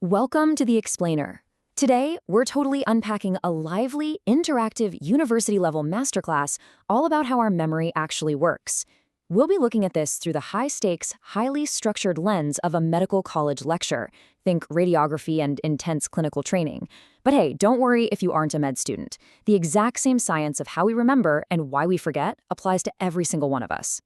Welcome to The Explainer. Today, we're totally unpacking a lively, interactive, university-level masterclass all about how our memory actually works. We'll be looking at this through the high-stakes, highly structured lens of a medical college lecture. Think radiography and intense clinical training. But hey, don't worry if you aren't a med student. The exact same science of how we remember and why we forget applies to every single one of us.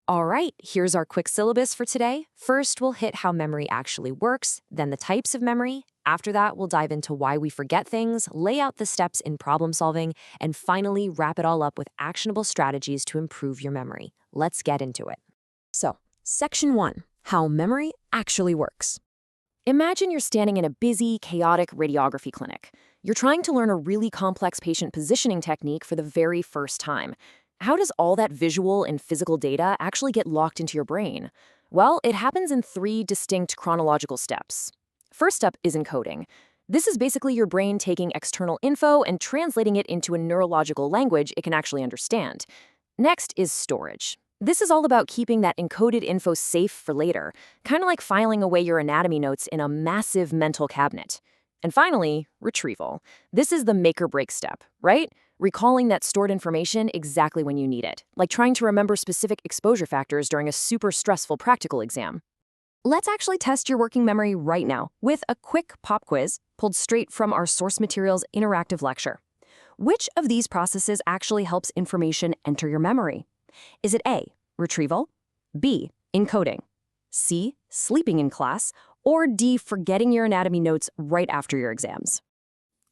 All right, here's our quick syllabus for today. First, we'll hit how memory actually works, then the types of memory. After that, we'll dive into why we forget things, lay out the steps in problem solving, and finally wrap it all up with actionable strategies to improve your memory. Let's get into it. So, Section 1, how memory actually works. Imagine you're standing in a busy, chaotic radiography clinic. You're trying to learn a really complex patient positioning technique for the very first time. How does all that visual and physical data actually get locked into your brain? Well, it happens in 3 distinct chronological steps. First up is encoding. This is basically your brain taking external info and translating it into a neurological language it can actually understand. Next is storage. This is all about keeping that encoded info safe for later, kind of like filing away your anatomy notes in a massive mental cabinet. And finally, retrieval. This is the make or break step, right? Recalling that stored information exactly when you need it, like trying to remember specific exposure factors during a super stressful practical exam. Let's actually test your working memory right now with a quick pop quiz pulled straight from our source materials interactive lecture. Which of these processes actually helps information enter your memory? Is it A, retrieval, B, encoding, C, sleeping in class, or D, forgetting your anatomy notes right after your exams?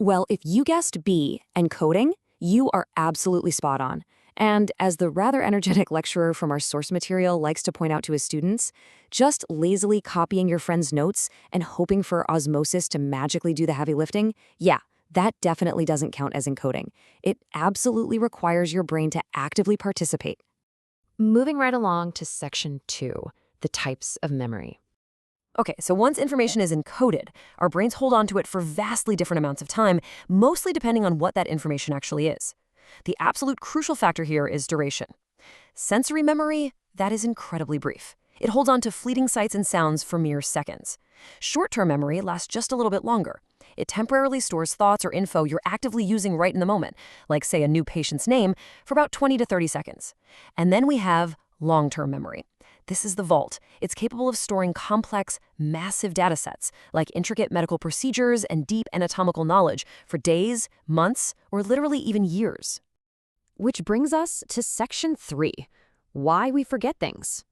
Well, if you guessed B, encoding, you are absolutely spot on. And as the rather energetic lecturer from our source material likes to point out to his students, just lazily copying your friend's notes and hoping for osmosis to magically do the heavy lifting, yeah, that definitely doesn't count as encoding. It absolutely requires your brain to actively participate. Moving right along to Section 2, the types of memory. Okay, so once information is encoded, our brains hold on to it for vastly different amounts of time, mostly depending on what that information actually is. The absolute crucial factor here is duration. Sensory memory, that is incredibly brief. It holds on to fleeting sights and sounds for mere seconds. Short-term memory lasts just a little bit longer. It temporarily stores thoughts or info you're actively using right in the moment, like, say, a new patient's name, for about 20 to 30 seconds. And then we have long-term memory. This is the vault. It's capable of storing complex, massive data sets, like intricate medical procedures and deep anatomical knowledge, for days, months, or literally even years. Which brings us to Section 3, why we forget things.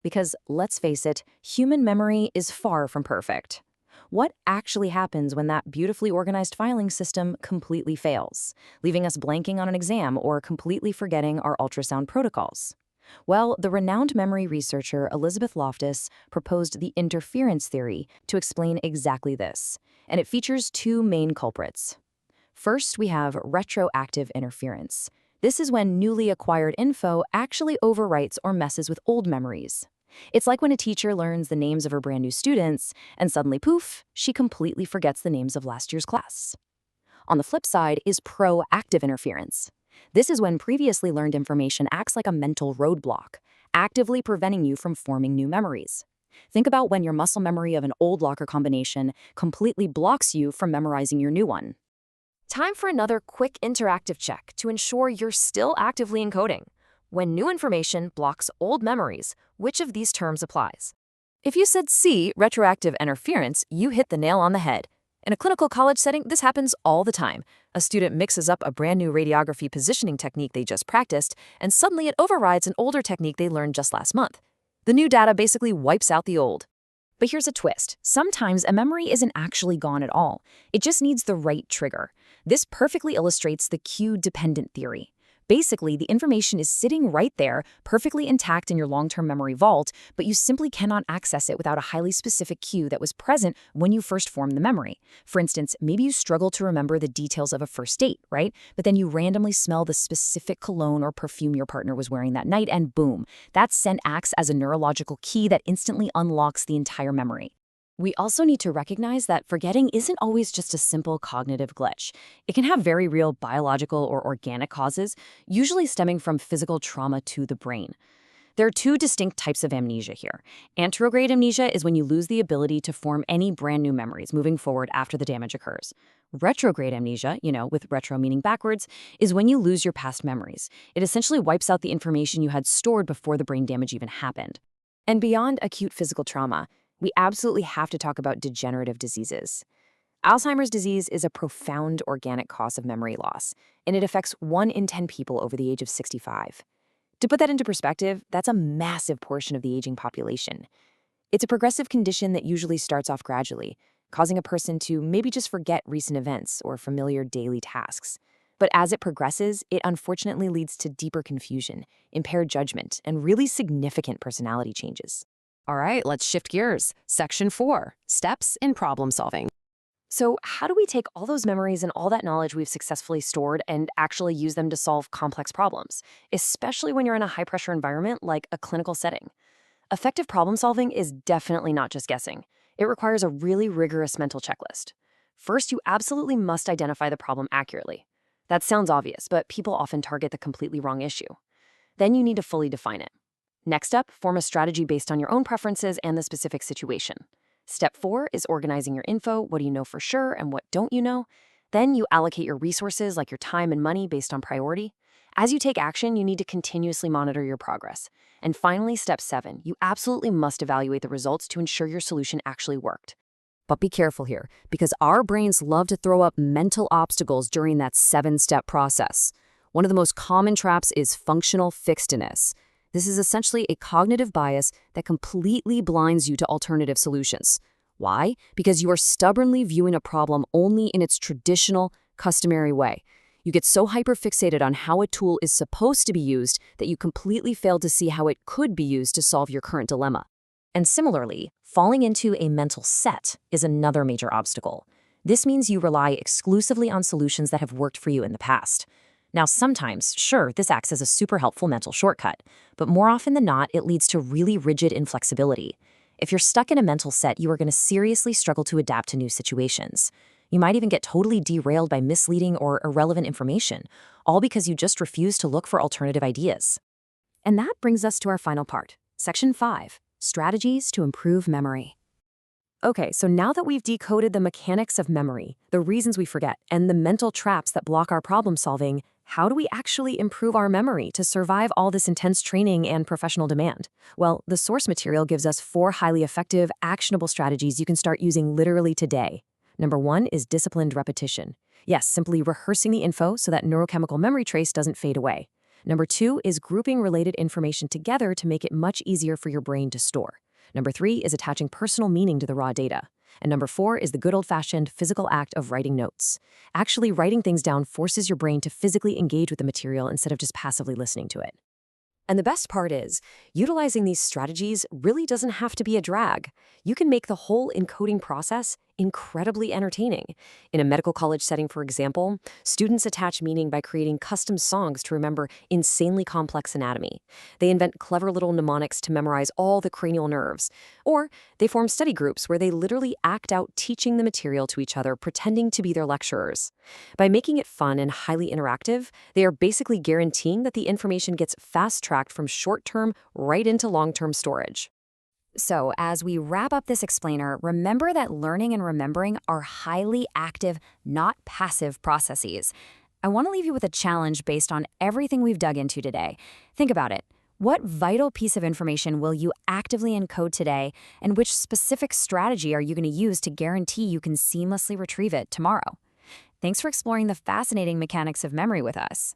Because, let's face it, human memory is far from perfect. What actually happens when that beautifully organized filing system completely fails, leaving us blanking on an exam or completely forgetting our ultrasound protocols? Well, the renowned memory researcher Elizabeth Loftus proposed the interference theory to explain exactly this, and it features 2 main culprits. First, we have retroactive interference. This is when newly acquired info actually overwrites or messes with old memories. It's like when a teacher learns the names of her brand new students, and suddenly, poof, she completely forgets the names of last year's class. On the flip side is proactive interference. This is when previously learned information acts like a mental roadblock, actively preventing you from forming new memories. Think about when your muscle memory of an old locker combination completely blocks you from memorizing your new one. Time for another quick interactive check to ensure you're still actively encoding. When new information blocks old memories, which of these terms applies? If you said C, retroactive interference, you hit the nail on the head. In a clinical college setting, this happens all the time. A student mixes up a brand new radiography positioning technique they just practiced, and suddenly it overrides an older technique they learned just last month. The new data basically wipes out the old. But here's a twist. Sometimes a memory isn't actually gone at all. It just needs the right trigger. This perfectly illustrates the cue-dependent theory. Basically, the information is sitting right there, perfectly intact in your long-term memory vault, but you simply cannot access it without a highly specific cue that was present when you first formed the memory. For instance, maybe you struggle to remember the details of a first date, right? But then you randomly smell the specific cologne or perfume your partner was wearing that night, and boom, that scent acts as a neurological key that instantly unlocks the entire memory. We also need to recognize that forgetting isn't always just a simple cognitive glitch. It can have very real biological or organic causes, usually stemming from physical trauma to the brain. There are two distinct types of amnesia here. Anterograde amnesia is when you lose the ability to form any brand new memories moving forward after the damage occurs. Retrograde amnesia, with retro meaning backwards, is when you lose your past memories. It essentially wipes out the information you had stored before the brain damage even happened. And beyond acute physical trauma, we absolutely have to talk about degenerative diseases. Alzheimer's disease is a profound organic cause of memory loss, and it affects 1 in 10 people over the age of 65. To put that into perspective, that's a massive portion of the aging population. It's a progressive condition that usually starts off gradually, causing a person to maybe just forget recent events or familiar daily tasks. But as it progresses, it unfortunately leads to deeper confusion, impaired judgment, and really significant personality changes. All right, let's shift gears. Section 4, Steps in Problem Solving. So how do we take all those memories and all that knowledge we've successfully stored and actually use them to solve complex problems, especially when you're in a high-pressure environment like a clinical setting? Effective problem solving is definitely not just guessing. It requires a really rigorous mental checklist. First, you absolutely must identify the problem accurately. That sounds obvious, but people often target the completely wrong issue. Then you need to fully define it. Next up, form a strategy based on your own preferences and the specific situation. Step 4 is organizing your info. What do you know for sure and what don't you know? Then you allocate your resources like your time and money based on priority. As you take action, you need to continuously monitor your progress. And finally, step 7, you absolutely must evaluate the results to ensure your solution actually worked. But be careful here, because our brains love to throw up mental obstacles during that 7-step process. One of the most common traps is functional fixedness. This is essentially a cognitive bias that completely blinds you to alternative solutions. Why? Because you are stubbornly viewing a problem only in its traditional, customary way. You get so hyperfixated on how a tool is supposed to be used that you completely fail to see how it could be used to solve your current dilemma. And similarly, falling into a mental set is another major obstacle. This means you rely exclusively on solutions that have worked for you in the past. Now, sometimes, sure, this acts as a super helpful mental shortcut, but more often than not, it leads to really rigid inflexibility. If you're stuck in a mental set, you are going to seriously struggle to adapt to new situations. You might even get totally derailed by misleading or irrelevant information, all because you just refuse to look for alternative ideas. And that brings us to our final part, Section 5, Strategies to Improve Memory. Okay, so now that we've decoded the mechanics of memory, the reasons we forget, and the mental traps that block our problem solving, how do we actually improve our memory to survive all this intense training and professional demand? Well, the source material gives us 4 highly effective, actionable strategies you can start using literally today. Number 1 is disciplined repetition. Yes, simply rehearsing the info so that neurochemical memory trace doesn't fade away. Number 2 is grouping related information together to make it much easier for your brain to store. Number 3 is attaching personal meaning to the raw data. And number 4 is the good old-fashioned physical act of writing notes. Actually, writing things down forces your brain to physically engage with the material instead of just passively listening to it. And the best part is, utilizing these strategies really doesn't have to be a drag. You can make the whole encoding process incredibly entertaining. In a medical college setting, for example, students attach meaning by creating custom songs to remember insanely complex anatomy. They invent clever little mnemonics to memorize all the cranial nerves. Or they form study groups where they literally act out teaching the material to each other, pretending to be their lecturers. By making it fun and highly interactive, they are basically guaranteeing that the information gets fast-tracked from short-term right into long-term storage. So, as we wrap up this explainer, remember that learning and remembering are highly active, not passive processes. I want to leave you with a challenge based on everything we've dug into today. Think about it. What vital piece of information will you actively encode today, and which specific strategy are you going to use to guarantee you can seamlessly retrieve it tomorrow? Thanks for exploring the fascinating mechanics of memory with us.